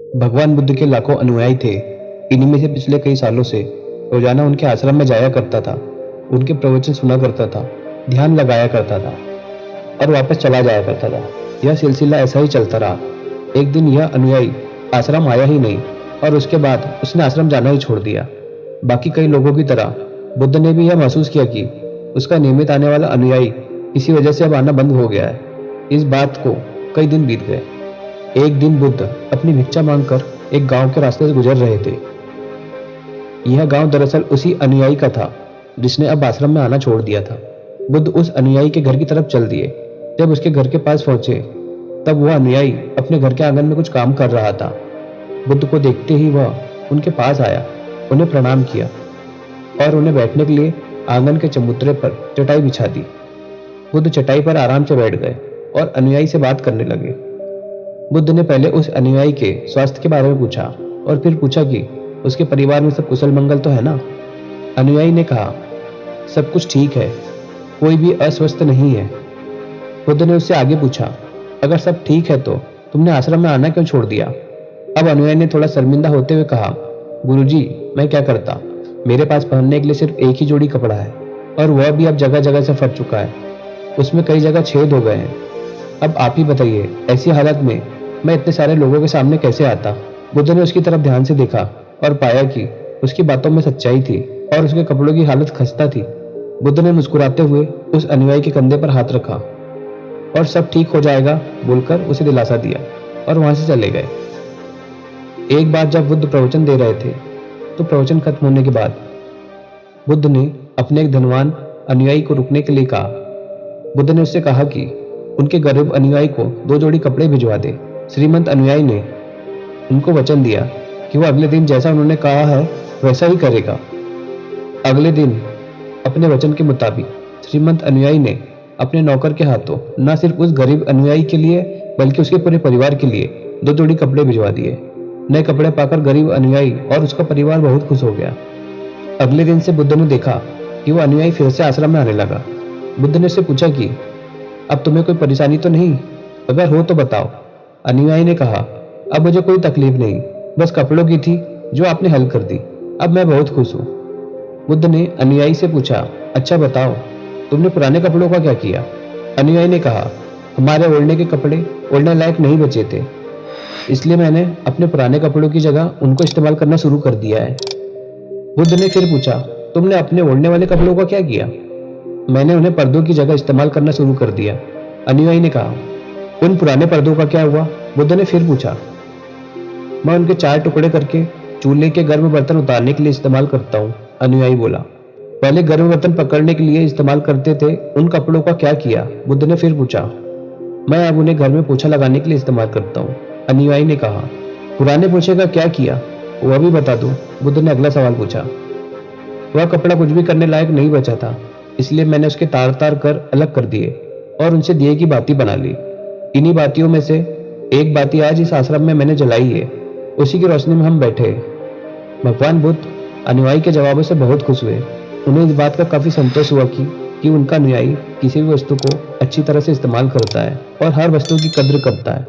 भगवान बुद्ध के लाखों अनुयायी थे। इन्हीं में से पिछले कई सालों से रोजाना उनके आश्रम में जाया करता था, उनके प्रवचन सुना करता था, ध्यान लगाया करता था और वापस चला जाया करता था। यह सिलसिला ऐसा ही चलता रहा। एक दिन यह अनुयायी आश्रम आया ही नहीं और उसके बाद उसने आश्रम जाना ही छोड़ दिया। बाकी कई लोगों की तरह बुद्ध ने भी यह महसूस किया कि उसका नियमित आने वाला अनुयायी किसी वजह से अब आना बंद हो गया है। इस बात को कई दिन बीत गए। एक दिन बुद्ध अपनी भिक्षा मांगकर एक गांव के रास्ते से गुजर रहे थे। यह गांव दरअसल उसी अनुयायी का था जिसने अब आश्रम में आना छोड़ दिया था। बुद्ध उस अनुयायी के घर की तरफ चल दिए। जब उसके घर के पास पहुंचे तब वह अनुयायी अपने घर के आंगन में कुछ काम कर रहा था। बुद्ध को देखते ही वह उनके पास आया, उन्हें प्रणाम किया और उन्हें बैठने के लिए आंगन के चबूतरे पर चटाई बिछा दी। बुद्ध चटाई पर आराम से बैठ गए और अनुयायी से बात करने लगे। बुद्ध ने पहले उस अनुयायी के स्वास्थ्य के बारे में पूछा और फिर पूछा कि उसके परिवार में सब कुशल मंगल तो है ना। अनुयायी ने कहा, सब कुछ ठीक है, कोई भी अस्वस्थ नहीं है। बुद्ध ने उससे आगे पूछा, अगर सब ठीक है तो तुमने आश्रम में आना क्यों छोड़ दिया। अब अनुयायी ने थोड़ा शर्मिंदा होते हुए कहा, गुरुजी, मैं क्या करता, मेरे पास पहनने के लिए सिर्फ एक ही जोड़ी कपड़ा है और वह भी अब जगह जगह से फट चुका है, उसमें कई जगह छेद हो गए हैं। अब आप ही बताइए, ऐसी हालत में मैं इतने सारे लोगों के सामने कैसे आता। बुद्ध ने उसकी तरफ ध्यान से देखा और पाया कि उसकी बातों में सच्चाई थी और उसके कपड़ों की हालत खस्ता थी। बुद्ध ने मुस्कुराते हुए उस अनुयायी के कंधे पर हाथ रखा और सब ठीक हो जाएगा बोलकर उसे दिलासा दिया और वहां से चले गए। एक बार जब बुद्ध प्रवचन दे रहे थे तो प्रवचन खत्म होने के बाद बुद्ध ने अपने एक धनवान अनुयायी को रुकने के लिए कहा। बुद्ध ने उससे कहा कि उनके गरीब अनुयायी को 2 जोड़ी कपड़े भिजवा दे। श्रीमंत अनुयायी ने उनको वचन दिया कि वह अगले दिन जैसा उन्होंने कहा है वैसा ही करेगा। अगले दिन अपने वचन के मुताबिक श्रीमंत अनुयायी ने अपने नौकर के हाथों न सिर्फ उस गरीब अनुयायी के लिए बल्कि उसके पूरे परिवार के लिए 2 जोड़ी कपड़े भिजवा दिए। नए कपड़े पाकर गरीब अनुयायी और उसका परिवार बहुत खुश हो गया। अगले दिन से बुद्ध ने देखा कि वह अनुयायी फिर से आश्रम में आने लगा। बुद्ध ने उससे पूछा कि अब तुम्हें कोई परेशानी तो नहीं, अगर हो तो बताओ। अनुयायी ने कहा, अब मुझे कोई तकलीफ नहीं, बस कपड़ों की थी जो आपने हल कर दी, अब मैं बहुत खुश हूँ। बुद्ध ने अनुयायी से पूछा, अच्छा बताओ, तुमने पुराने कपड़ों का क्या किया। अनुयायी ने कहा, हमारे ओढ़ने के कपड़े ओढ़ने लायक नहीं बचे थे, इसलिए मैंने अपने पुराने कपड़ों की जगह उनको इस्तेमाल करना शुरू कर दिया है। बुद्ध ने फिर पूछा, तुमने अपने ओढ़ने वाले कपड़ों का क्या किया। मैंने उन्हें पर्दों की जगह इस्तेमाल करना शुरू कर दिया। अनुयायी ने कहा, उन पुराने पर्दों का क्या हुआ। बुद्ध ने फिर पूछा, मैं उनके 4 टुकड़े करके चूल्हे के गर्म बर्तन उतारने के लिए इस्तेमाल करता हूँ। अनुयायी बोला, पहले गर्म बर्तन पकड़ने के लिए इस्तेमाल करते थे, उन कपड़ों का क्या किया। बुद्ध ने फिर पूछा, मैं अब उन्हें घर में पोछा लगाने के लिए इस्तेमाल करता हूँ। अनुयायी ने कहा, पुराने पोछे का क्या किया, वह भी बता दो। बुद्ध ने अगला सवाल पूछा। वह कपड़ा कुछ भी करने लायक नहीं बचा था, इसलिए मैंने उसके तार तार कर अलग कर दिए और उनसे दिए की बाती बना ली। इन्हीं बातियों में से एक बाती आज इस आश्रम में मैंने जलाई है, उसी की रोशनी में हम बैठे। भगवान बुद्ध अनुयायी के जवाबों से बहुत खुश हुए। उन्हें इस बात का काफी संतोष हुआ कि उनका अनुयायी किसी भी वस्तु को अच्छी तरह से इस्तेमाल करता है और हर वस्तु की कद्र करता है।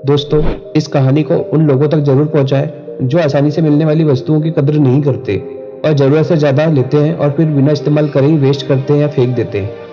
दोस्तों, इस कहानी को उन लोगों तक जरूर पहुंचाएं जो आसानी से मिलने वाली वस्तुओं की कद्र नहीं करते और जरूरत से ज्यादा लेते हैं और फिर बिना इस्तेमाल करे ही वेस्ट करते हैं या फेंक देते हैं।